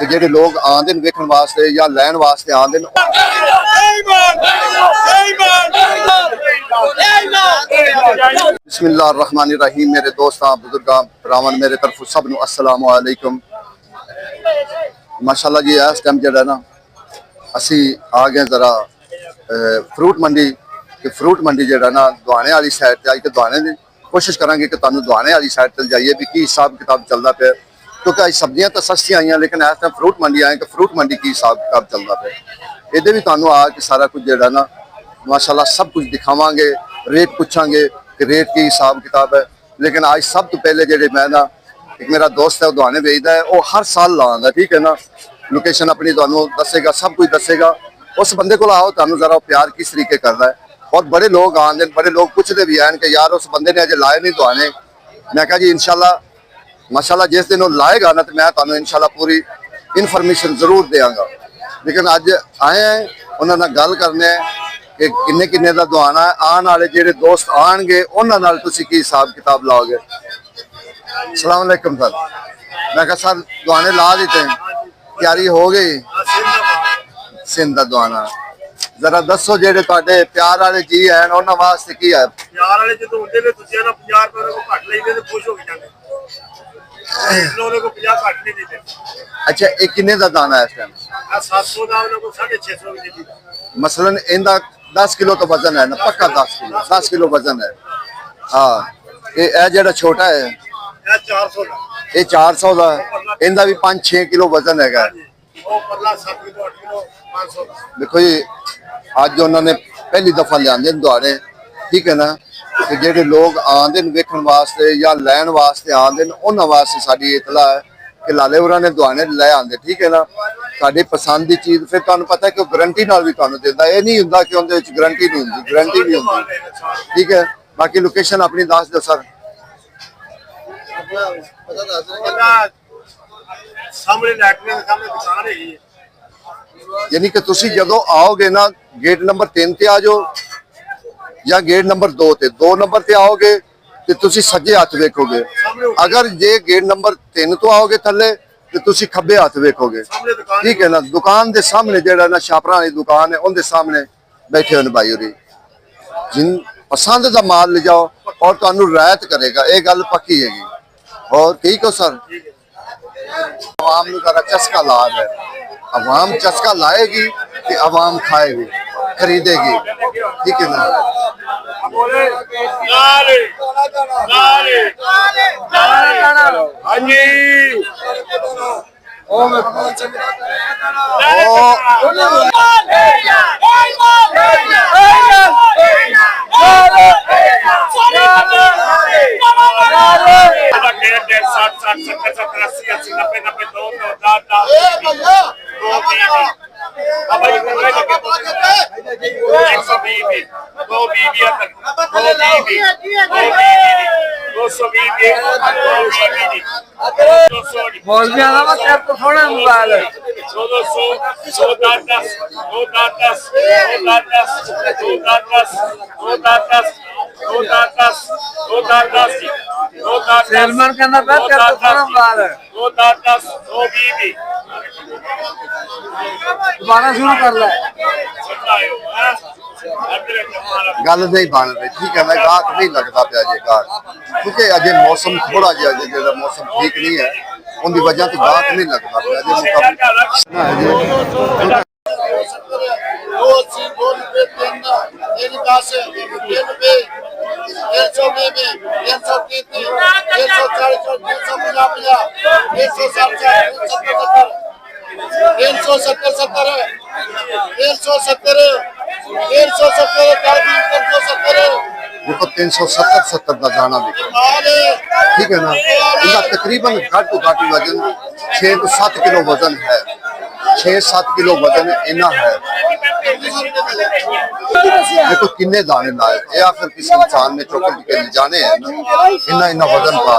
ਜਿਹੜੇ ਲੋਕ ਆਉਂਦੇ ਨੇ ਵੇਖਣ ਵਾਸਤੇ ਜਾਂ ਲੈਣ ਵਾਸਤੇ ਆਉਂਦੇ ਨੇ। बिस्मिल्लाहिर्रहमानिर्रहीम। मेरे दोस्तां बुजुर्गां भरावां मेरे तरफ सब नूं अस्सलाम वालेकुम। माशाअल्लाह जी इस टाइम जो ना असी आ गए जरा फ्रूट मंडी कि फ्रूट मंडी जो ना दुआने वाली साइड से आई, दुआने की कोशिश करांगे कि तुहानूं दुआने वाली साइड से जाइए भी की हिसाब किताब चलता पे, क्योंकि अज सब्जियां तो सस्ती आई लेकिन इस टाइम फ्रूट मंडी आए कि फ्रूट मंडी की हिसाब किताब चलता पे, इधर भी तुहानूं आके सारा कुछ जो ना माशाअल्लाह सब कुछ दिखावांगे, रेट पूछांगे कि रेट की हिसाब किताब है। लेकिन आज सब तो पहले जो मैं ना एक मेरा दोस्त है दुआने भेजता है, वो हर साल लाता, ठीक है ना, लोकेशन अपनी तुहानूं दसेगा, सब कुछ दसेगा। उस बंदे को आओ तुहानूं जरा प्यार किस तरीके करता है। और बड़े लोग आते हैं, बड़े लोग पूछते भी हैं कि यार उस बंदे ने अजे लाए नहीं दुआने। मैं कहा जी इंशाल्लाह माशाल्लाह जिस दिन वो लाएगा ना तो मैं तुहानूं इंशाल्लाह पूरी इन्फॉर्मेशन जरूर देंगा। लेकिन अज आए हैं उन्होंने गल करने कि किन्ने किन्ने दा दुआना है, आने वाले जेडे दोस्त आएंगे उन्हां नाल तुसीं की हिसाब किताब लाओगे। अस्सलाम वालेकुम सर। मैं कहा सर दुआने ला देते हैं, तैयारी हो गई? सिंध दा दुआना जरा दसो जेडे तुहाडे प्यार वाले जी हैं उन्हां वास्ते की है? प्यार वाले जो होंदे ने तुसीं ना 50 रुपए को घट लईदे ते खुश हो के जांदे, लोगों को 50 घट नहीं देते। अच्छा ये किन्ने दा दाना है इस टाइम? 700 दा उन्हां को 650 की दी। मसलन इंदा 10 किलो तो वजन है ना, पक्का 10 किलो वजन है। हाँ ये जेड़ा छोटा है ये 400 दा, ये 400 का, इंदा भी 5-6 किलो वजन है। वो परला 7 किलो 8 किलो 500 दा। देखो जी अज उन्होंने पहली दफा लियाते दुआने, ठीक है ना, कि जेडे लोग आते वेखण वास्ते या लैन वास्ते आते उन्होंने वास्ते साडी इतला है कि लाले होरां ने दुआने लै आंदे, ठीक है ना। साडी पसंद की चीज़ फिर तुहानूं पता है कि गारंटी नाल भी तुहानूं दिंदा, ये नहीं हुंदा कि उहदे विच गारंटी नहीं हुंदी, गारंटी भी हुंदी, ठीक है। बाकी लोकेशन अपनी दस दो सर। सामने लैटरिन के सामने दुकान है, यानी कि तुसी जदों आओगे ना गेट नंबर 3 ते आ जाओ या गेट नंबर 2 ते, 2 नंबर ते आओगे तो तुसी सज्जे हाथ वेखोगे। अगर जे गेट नंबर 3 तो आओगे थले तो तुसी खब्बे हाथ वेखोगे, ठीक है ना। दुकान दे सामने जेड़ा ना छापरा वाली दुकान है उनके सामने बैठे हुए भाई होरी, जिन पसंद का माल ले जाओ और तुहानूं रियायत करेगा, ये गल पक्की हैगी। और ठीक हो सर? आवाम नूं जरा चस्का ला है, अवाम चस्का लाएगी कि अवाम खाएगी, खरीदेगी, ठीक है ना। सेलमैन कहना था दोबारा शुरू कर ला गल नहीं बन रही, ठीक है ना। गाहक नहीं लगता पे अजे गाहक, क्योंकि अजे मौसम थोड़ा जिहा जो मौसम ठीक नहीं है उनकी वजह तो गाहक नहीं लगता पे अजे देखो 370 का दाना बिके, ठीक है ना। इनका तकरीबन घट तो घट वजन 6 तो 7 किलो वजन है, 6-7 किलो वजन इना है। देखो किन्ने दाने लाए, ये आखिर किसी इंसान ने चौकर के जाने हैं ना, इना इना वजन पा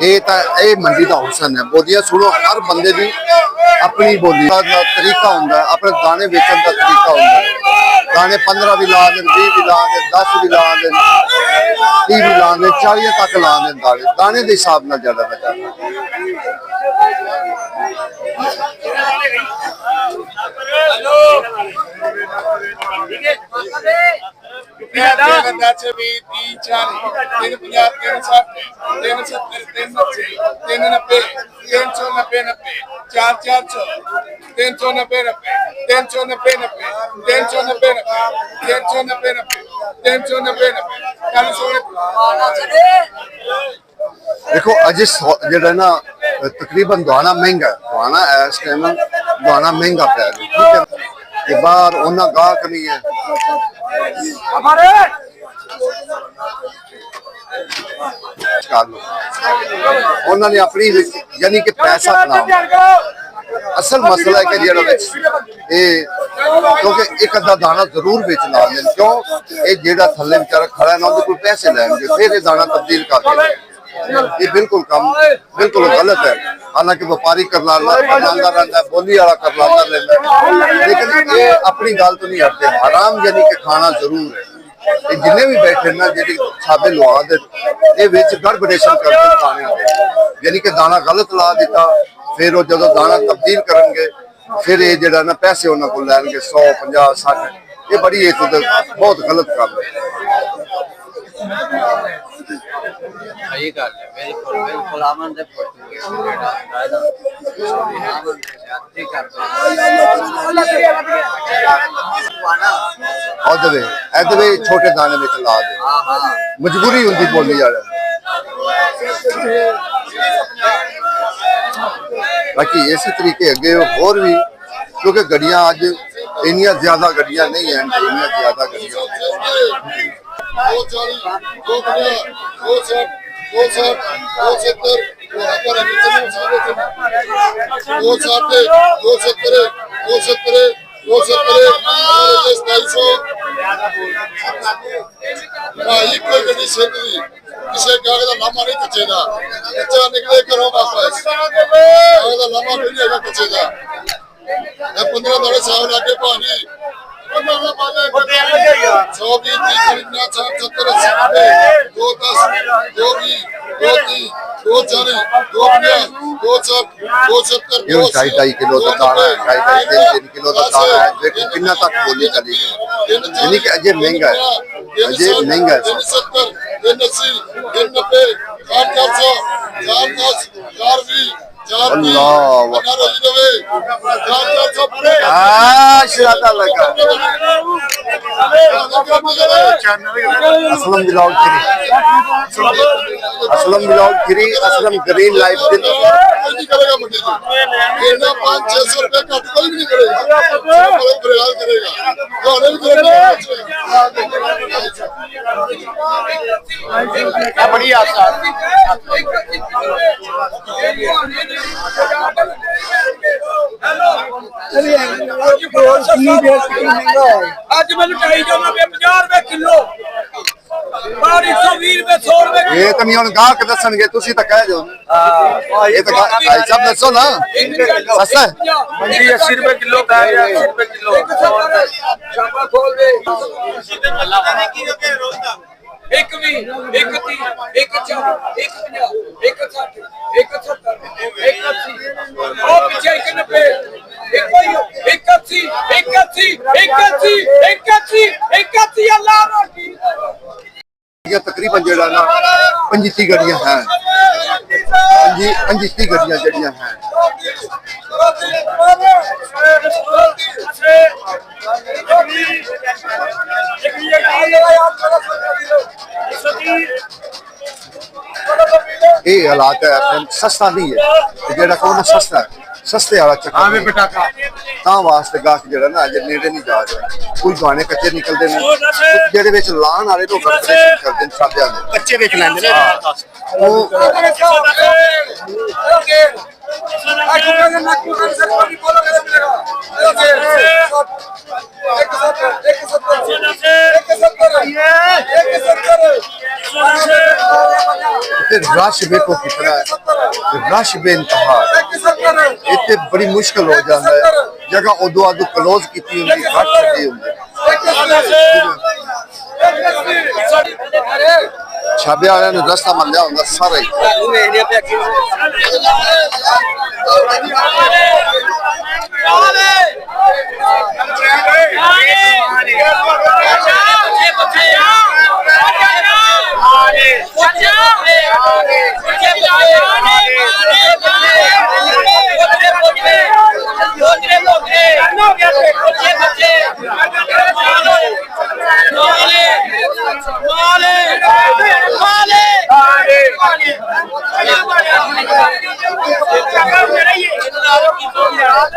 ये मंडी का हुसन है। बोलियां सुनो, हर बंदे की अपनी बोली का तरीका होंगे, अपने दाने बेचने का तरीका होंगे। दाने 15 भी ला दें, 20 भी ला दें, 10 भी ला दें, 30 भी ला दें, 40 तक ला दें। दाने के हिसाब न ज्यादा ना जाता। देखो अजे जो ना तकरीबन दुआना महंगा है। दुआना इस टाइम दुआना महंगा पै ठीक है कि बाहर उन्ना गाहक नहीं है। उन्होंने अपनी यानी कि पैसा बनाओ। असल मसला है कि क्योंकि एक अद्धा दाना जरूर बेचना क्यों ये जेड़ा थले बेचारा खड़ा है ना उनके कोई पैसे लेंगे फिर ये दाना तब्दील कर देंगे। ये बिल्कुल कम बिल्कुल गलत है। हालांकि व्यापारी करना रहता है, बोली वाला करना लेता है, लेकिन ये अपनी गल तो नहीं हटते। हराम यानी कि खाना जरूर है। जिन्हें भी बैठे ना जी साबे लुआ दे गड़बड़ेशन करते दाने यानी कि दाना गलत ला दिता फिर वो जो दाना तब्दील करेंगे फिर ये जरा ना पैसे उन्होंने को लैनगे 100 50 60। ये बड़ी एक बहुत गलत काम है। सही गल है, बिल्कुल बिल्कुल आमन दे छोटे दाने में ला दे मजबूरी होंगी बोली वाले। बाकी इसी तरीके अगे होर भी क्योंकि गड्डियां अज इनिया ज्यादा गड्डियां नहीं है, इनिया ज्यादा गड्डियां किसी गाहक का लामा नहीं कचेगा, बच्चा निकले घरों वापस गाहक का लामा नहीं है कचेगा। 15 दाने साहब लागे पानी 100 की 30 60 70 80 2 10 2 20 2 30 2 40 2 50 2 60 2 70 2 2.5 किलो का दाना है। 2.5 3 किलो का दाना है। देखो कितना तक बोली चलेगी यानी कि अजय महंगा है, अजय महंगा है। 70 80 90 400 410 420 Aslam blog three Aslam green life करेगा 500-600 रुपए कट कोई भी नहीं करेगा बड़ी आसान ਅੱਜ ਮੈਨੂੰ ਚਾਹੀ ਜਾਣਾ 50 ਰੁਪਏ ਕਿਲੋ ਬਾਹਰ 120 ਰੁਪਏ 100 ਰੁਪਏ ਇਹ ਤਾਂ ਨਹੀਂ ਹੁਣ ਗਾਹਕ ਦੱਸਣਗੇ ਤੁਸੀਂ ਤਾਂ ਕਹਿ ਦਿਓ ਇਹ ਤਾਂ ਭਾਈ ਸਾਹਿਬ ਦੱਸੋ ਨਾ ਸਸਤਾ ਹੈ ਮੰਡੀ 80 ਰੁਪਏ ਕਿਲੋ ਪੈ ਗਿਆ 80 ਰੁਪਏ ਕਿਲੋ ਸ਼ਾਪਾ ਖੋਲ ਦੇ एक भी एक 30 एक 40 एक 50 एक 60 एक 70 एक 80 और पीछे 91 एक 80 81 81 81 81 अल्लाह ये तकरीबन जेड़ा ना 25 गाड़ियां हैं 25 गाड़ियां जड़ियां हैं। ये हालात है सस्ता नहीं है जेड़ा कौन सस्ता है सस्ते वाला चक्कर वास्ते गाहक जेड़ा ना अजे नेड़े नहीं जा रहा। कोई गाने कच्चे निकलते हैं जेड़े विच लाण वाले तो कंपटीशन करते हैं सादियां दे कच्चे बेच लैंदे ने इतने रश देखो कितना है, रश बेइंतहा इतने बड़ी मुश्किल हो जाता है जगह उदो अदू क्लोज की होंगी रश छड़ी होंगे छाबे वाले ने रास्ता मल्लिया होंगे सारा ही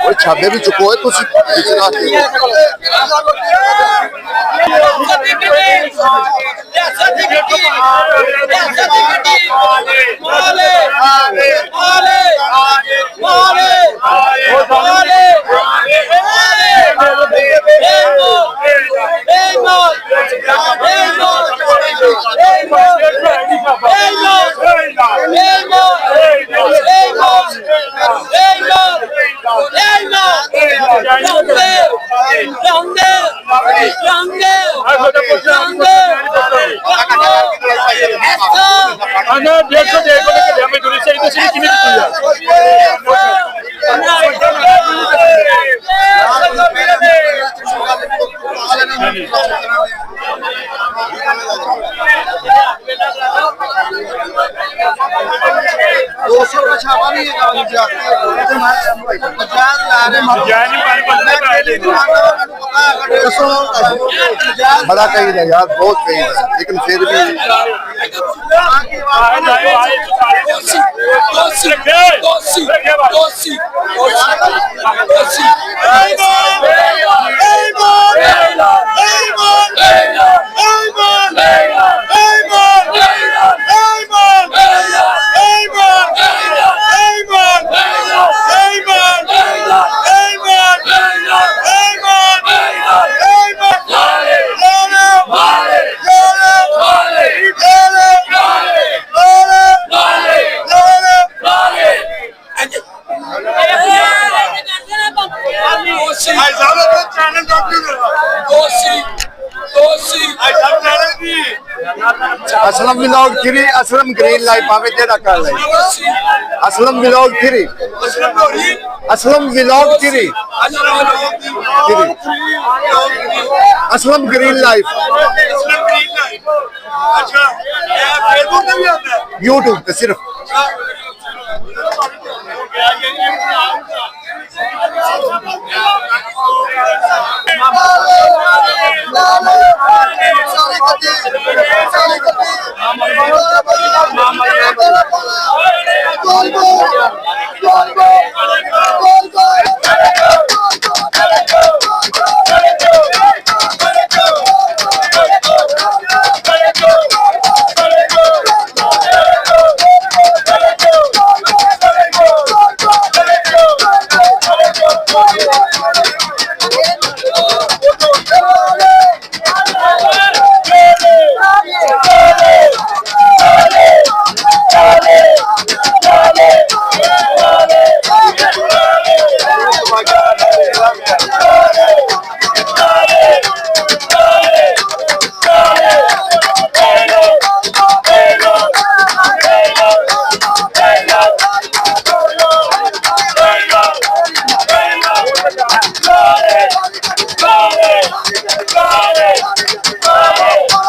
और छाबे भी चुको है तुसी इतना बड़ा कहीं है यार बहुत कहीं है लेकिन फिर भी Aslam vlog 3 Aslam green life पावे जेड़ा कर ले Aslam vlog 3 Aslam vlog 3 Aslam green life अच्छा फेसबुक पे भी आता है यूट्यूब पे सिर्फ Got it!